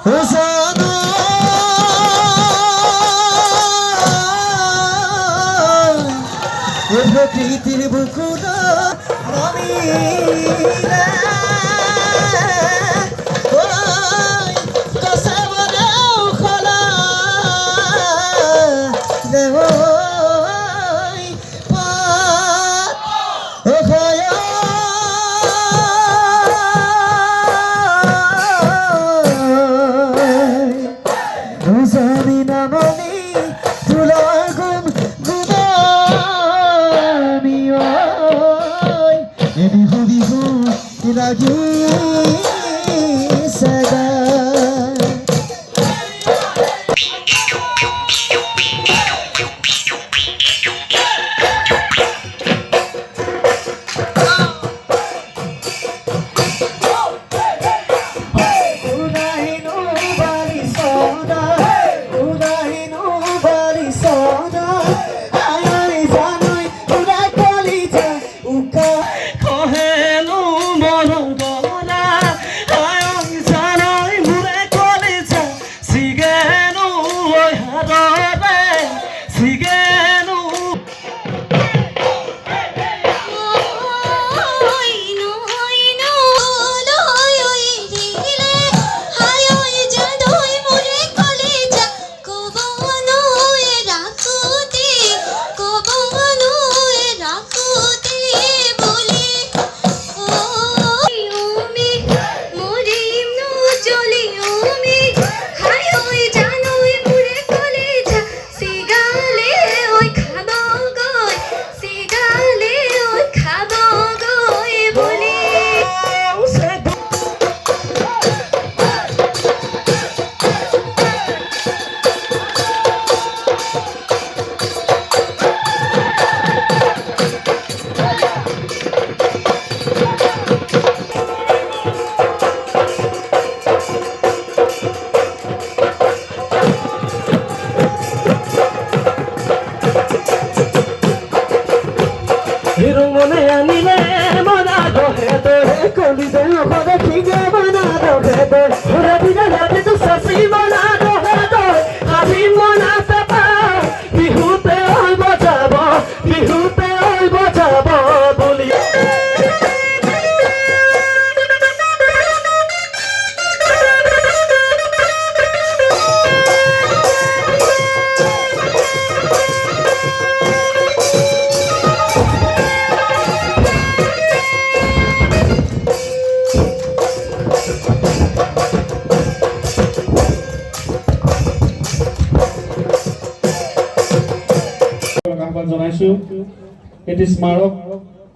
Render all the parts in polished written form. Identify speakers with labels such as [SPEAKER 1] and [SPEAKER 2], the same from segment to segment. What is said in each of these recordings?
[SPEAKER 1] জানো প্রকৃতির বুকুর নমিরা lagi sadar
[SPEAKER 2] মনে আনিলে মনা দোহে দোহে কলি দে ওখানে ঠিকে মনা দোহে দোহে ওরা দিলে রাতে তো সাসি মনা দোহে দোহে আমি মনা পেপা বিহুতে ওই বজাব বলি আহ্বান জনাইছো এটি স্মাৰক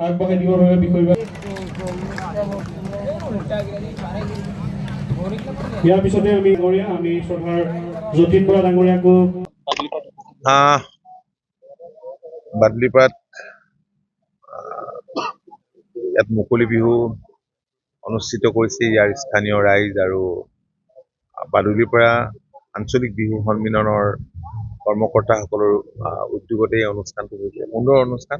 [SPEAKER 2] আগবঢ়াই দিবৰ বাবে বিষয়বাদ ইয়াৰ পিছতে আমি শ্ৰদ্ধাৰ যতীন বৰা ডাঙৰীয়াকো
[SPEAKER 3] বাদলিপাৰাত ইয়াত মুকলি বিহু অনুষ্ঠিত কৰিছে ইয়াৰ স্থানীয় ৰাইজ আৰু বাদুলিপাৰা আঞ্চলিক বিহু সন্মিলনৰ কৰ্মকৰ্তাসকলৰ উদ্যোগতে এই অনুষ্ঠানটো হৈছে সুন্দৰ অনুষ্ঠান।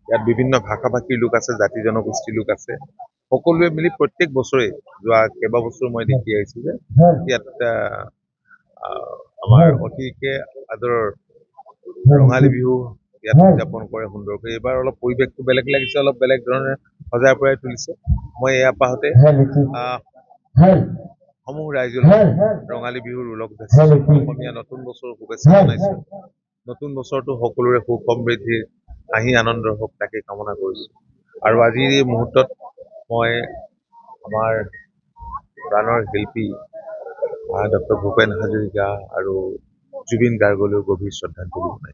[SPEAKER 3] ইয়াত বিভিন্ন ভাষা ভাষীৰ লোক আছে, জাতি জনগোষ্ঠীৰ লোক আছে, সকলোৱে মিলি প্ৰত্যেক বছৰে যোৱা কেইবাবছৰো মই দেখি আহিছোঁ যে ইয়াত আমাৰ অতিকে আদৰৰ ৰঙালী বিহু ইয়াত উদযাপন কৰে সুন্দৰকৈ। এইবাৰ অলপ পৰিৱেশটো বেলেগ লাগিছে, অলপ বেলেগ ধৰণে সজাই পৰাই তুলিছে। মই এয়া পাহতে সমূহ ৰাইজলৈ ৰঙালী বিহুৰ ওলগ যাচিছোঁ, অসমীয়া নতুন বছৰৰ শুভেচ্ছা জনাইছোঁ। নতুন বছৰটো সকলোৰে সুখ সমৃদ্ধি হাঁহি আনন্দৰ হওক তাকে কামনা কৰিছোঁ। আৰু আজিৰ এই মুহূৰ্তত মই আমাৰ প্ৰাণৰ শিল্পী ডক্টৰ ভূপেন হাজৰিকা আৰু জুবিন গাৰ্গলৈও গভীৰ শ্ৰদ্ধাঞ্জলি জনাইছোঁ।